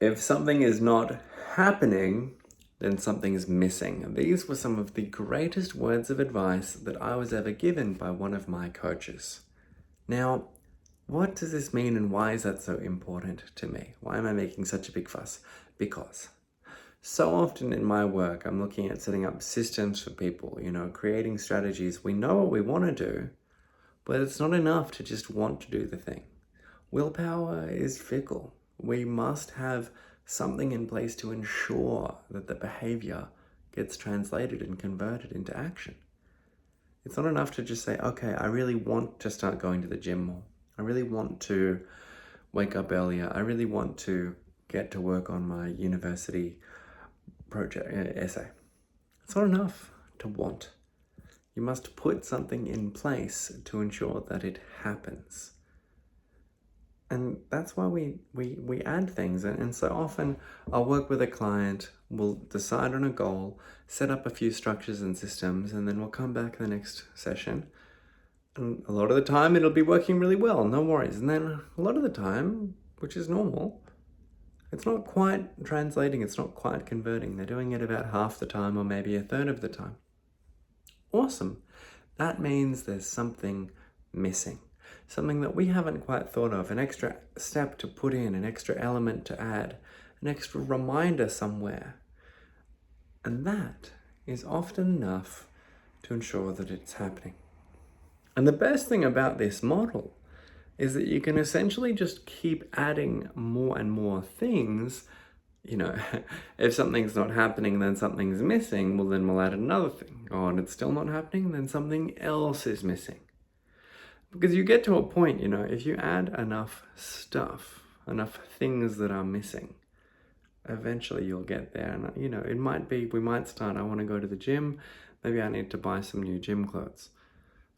If something is not happening, then something's missing. These were some of the greatest words of advice that I was ever given by one of my coaches. Now, what does this mean and why is that so important to me? Why am I making such a big fuss? Because so often in my work, I'm looking at setting up systems for people, creating strategies. We know what we want to do, but it's not enough to just want to do the thing. Willpower is fickle. We must have something in place to ensure that the behavior gets translated and converted into action. It's not enough to just say, okay, I really want to start going to the gym more. I really want to wake up earlier. I really want to get to work on my university project essay. It's not enough to want. You must put something in place to ensure that it happens. And that's why we add things. And so often I'll work with a client, we'll decide on a goal, set up a few structures and systems, and then we'll come back the next session. And a lot of the time it'll be working really well, no worries. And then a lot of the time, which is normal, it's not quite translating, it's not quite converting. They're doing it about half the time or maybe a third of the time. Awesome. That means there's something missing. Something that we haven't quite thought of, an extra step to put in, an extra element to add, an extra reminder somewhere. And that is often enough to ensure that it's happening. And the best thing about this model is that you can essentially just keep adding more and more things. If something's not happening, then something's missing. Well, then we'll add another thing. Oh, and it's still not happening, then something else is missing. Because you get to a point, if you add enough stuff, enough things that are missing, eventually you'll get there. And, it might be, we might start, I want to go to the gym. Maybe I need to buy some new gym clothes.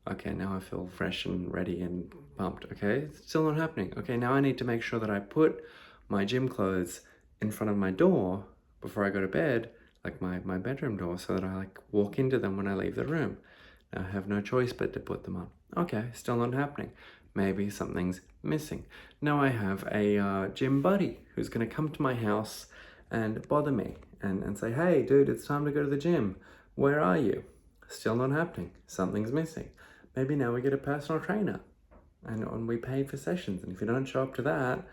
Okay, now I feel fresh and ready and pumped. Okay, it's still not happening. Okay, now I need to make sure that I put my gym clothes in front of my door before I go to bed, like my bedroom door, so that I walk into them when I leave the room. Now I have no choice but to put them on. Okay, still not happening. Maybe something's missing. Now I have a gym buddy who's gonna come to my house and bother me and say, hey dude, it's time to go to the gym. Where are you? Still not happening. Something's missing. Maybe now we get a personal trainer and we pay for sessions. And if you don't show up to that,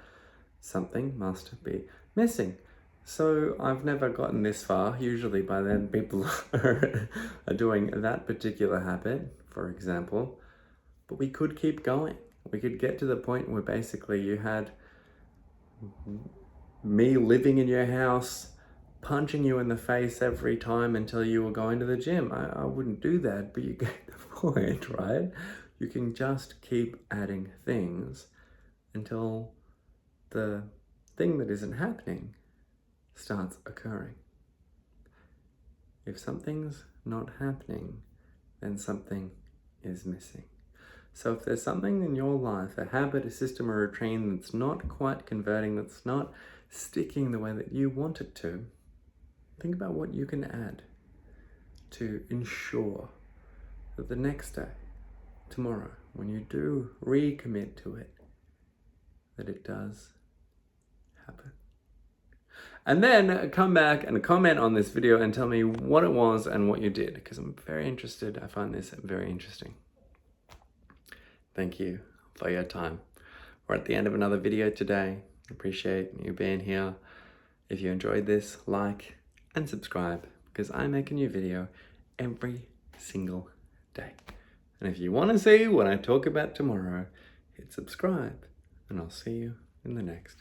something must be missing. So I've never gotten this far. Usually by then people are doing that particular habit, for example. But we could keep going. We could get to the point where basically you had me living in your house, punching you in the face every time until you were going to the gym. I wouldn't do that, but you get the point, right? You can just keep adding things until the thing that isn't happening starts occurring. If something's not happening, then something is missing. So if there's something in your life, a habit, a system, or a routine that's not quite converting, that's not sticking the way that you want it to, think about what you can add to ensure that the next day, tomorrow, when you do recommit to it, that it does happen. And then come back and comment on this video and tell me what it was and what you did, because I'm very interested. I find this very interesting. Thank you for your time. We're at the end of another video today. Appreciate you being here. If you enjoyed this, like and subscribe, because I make a new video every single day. And if you want to see what I talk about tomorrow, hit subscribe and I'll see you in the next.